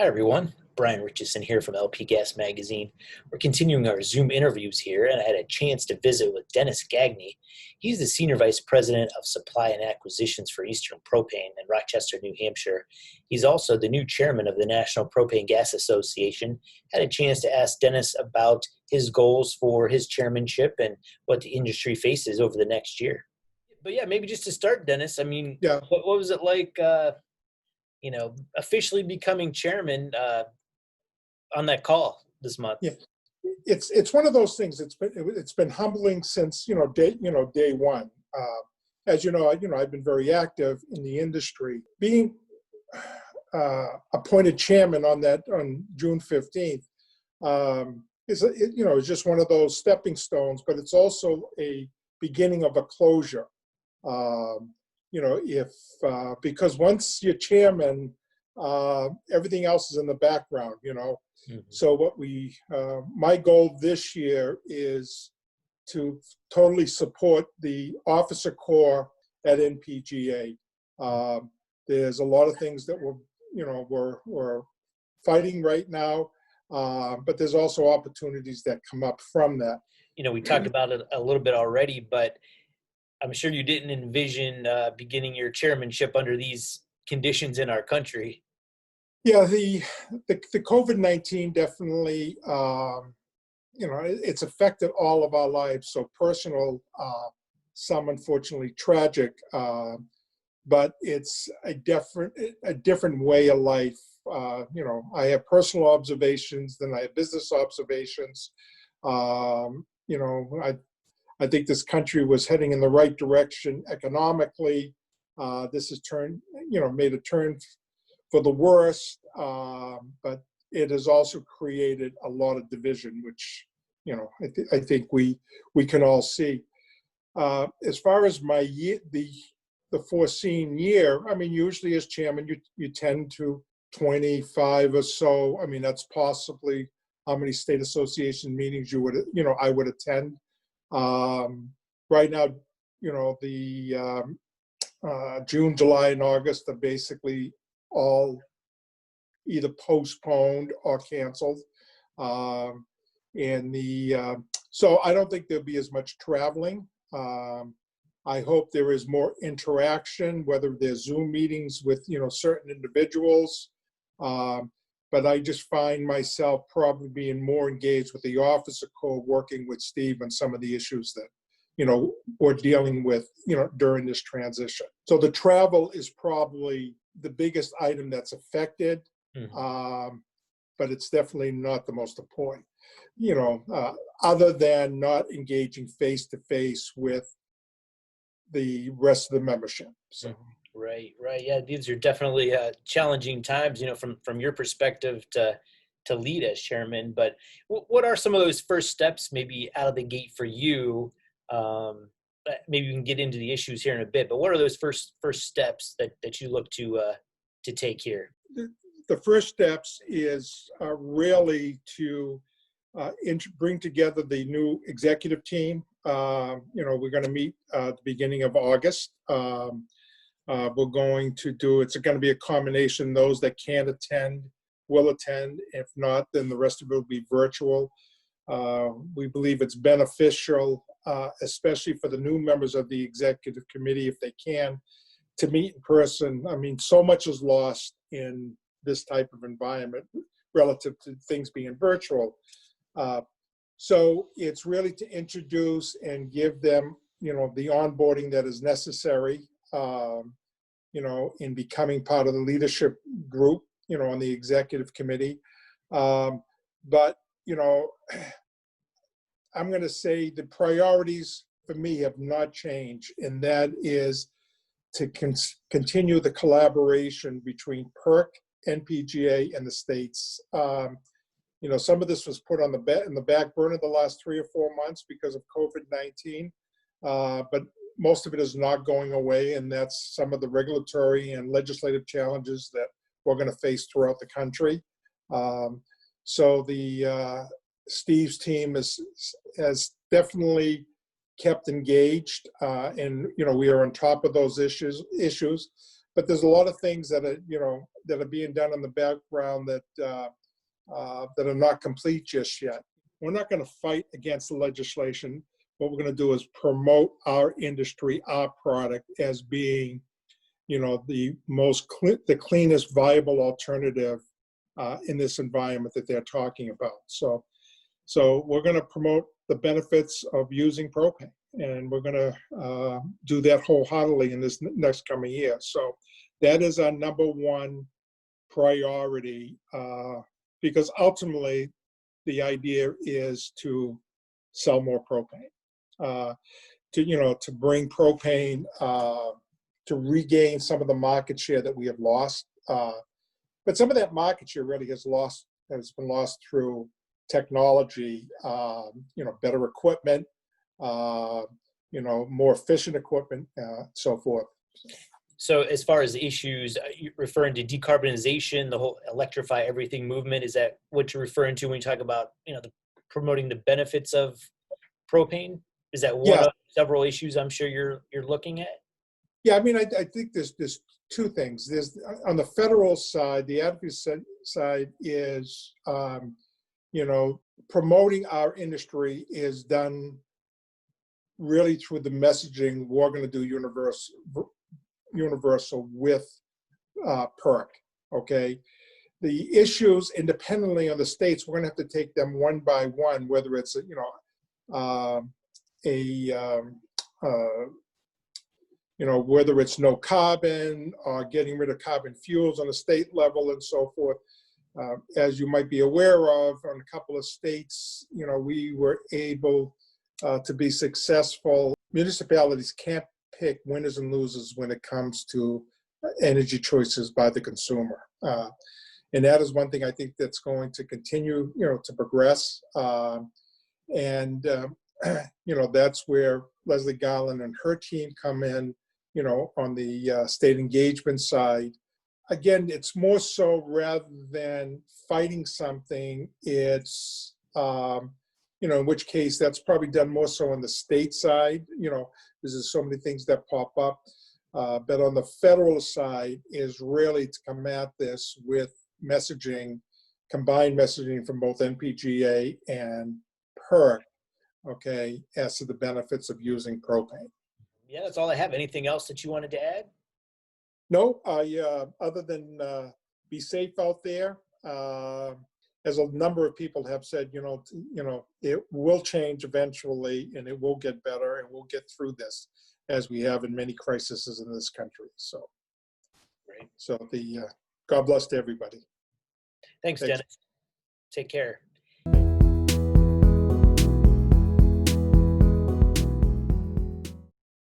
Hi, everyone. Brian Richardson here from LP Gas Magazine. We're continuing our Zoom interviews here, and I had a chance to visit with Denis Gagne. He's the Senior Vice President of Supply and Acquisitions for Eastern Propane in Rochester, New Hampshire. He's also the new chairman of the National Propane Gas Association. Had a chance to ask Denis about his goals for his chairmanship and what the industry faces over the next year. But yeah, maybe just to start, Denis, I mean, Yeah, what was it like, officially becoming chairman on that call this month? yeah. It's one of those things. It's been humbling since day one. As I've been very active in the industry. Being appointed chairman on June 15th is just one of those stepping stones, but it's also a beginning of a closure. If because once you're chairman, everything else is in the background. Mm-hmm. So my goal this year is to totally support the officer corps at NPGA. There's a lot of things that we're fighting right now, but there's also opportunities that come up from that. We talked about it a little bit already, but I'm sure you didn't envision beginning your chairmanship under these conditions in our country. Yeah, the COVID-19 definitely, it's affected all of our lives. So personal, some unfortunately tragic, but it's a different way of life. I have personal observations, then I have business observations. I think this country was heading in the right direction economically. This has made a turn for the worse, but it has also created a lot of division, which I think we can all see. As far as my year, the foreseen year, I mean, usually as chairman, you tend to 25 or so. I mean, that's possibly how many state association meetings I would attend. Right now, the June, July, and August are basically all either postponed or canceled. So I don't think there'll be as much traveling. I hope there is more interaction, whether there's Zoom meetings with certain individuals. But I just find myself probably being more engaged with the officer corps, working with Steve on some of the issues that we're dealing with during this transition. So the travel is probably the biggest item that's affected. Mm-hmm. But it's definitely not the most important, other than not engaging face to face with the rest of the membership. So. Right. Yeah, these are definitely challenging times, from your perspective to lead as chairman. But what are some of those first steps, maybe out of the gate for you? Maybe we can get into the issues here in a bit. But what are those first steps that you look to take here? The first steps is really to bring together the new executive team. We're going to meet at the beginning of August. We're going to it's going to be a combination. Those that can attend will attend. If not, then the rest of it will be virtual. We believe it's beneficial, especially for the new members of the executive committee, if they can, to meet in person. I mean, so much is lost in this type of environment relative to things being virtual. So it's really to introduce and give them, the onboarding that is necessary, in becoming part of the leadership group, on the executive committee. But, I'm going to say the priorities for me have not changed, and that is to continue the collaboration between PERC, NPGA, and the states. Some of this was put on in the back burner the last 3 or 4 months because of COVID-19, but most of it is not going away, and that's some of the regulatory and legislative challenges that we're going to face throughout the country. So Steve's team has definitely kept engaged, and we are on top of those issues. but there's a lot of things that are, that are being done in the background that that are not complete just yet. We're not going to fight against the legislation. What we're going to do is promote our industry, our product as being, the the cleanest viable alternative in this environment that they're talking about. So we're going to promote the benefits of using propane, and we're going to do that wholeheartedly in this next coming year. So that is our number one priority, because ultimately the idea is to sell more propane, to bring propane, to regain some of the market share that we have lost. But some of that market share really has been lost through technology, better equipment, more efficient equipment, so forth. So as far as the issues, you're referring to decarbonization, the whole electrify everything movement, is that what you're referring to when you talk about, promoting the benefits of propane? Is that one of several issues I'm sure you're looking at? Yeah, I mean, I think there's two things. There's, on the federal side, the advocacy side is, promoting our industry is done really through the messaging. We're going to do universal with PERC, okay? The issues independently on the states, we're going to have to take them one by one, whether it's, whether it's no carbon or getting rid of carbon fuels on a state level and so forth. As you might be aware of, on a couple of states, we were able to be successful. Municipalities can't pick winners and losers when it comes to energy choices by the consumer. And that is one thing I think that's going to continue, to progress. That's where Leslie Garland and her team come in, on the state engagement side. Again, it's more so rather than fighting something, it's, in which case that's probably done more so on the state side, because there's so many things that pop up. But on the federal side is really to come at this with messaging, combined messaging from both NPGA and PERC, okay, as to the benefits of using propane. Yeah, that's all I have. Anything else that you wanted to add? No, other than be safe out there. As a number of people have said, it will change eventually, and it will get better, and we'll get through this, as we have in many crises in this country. So, great. So God bless to everybody. Thanks, Dennis. Take care.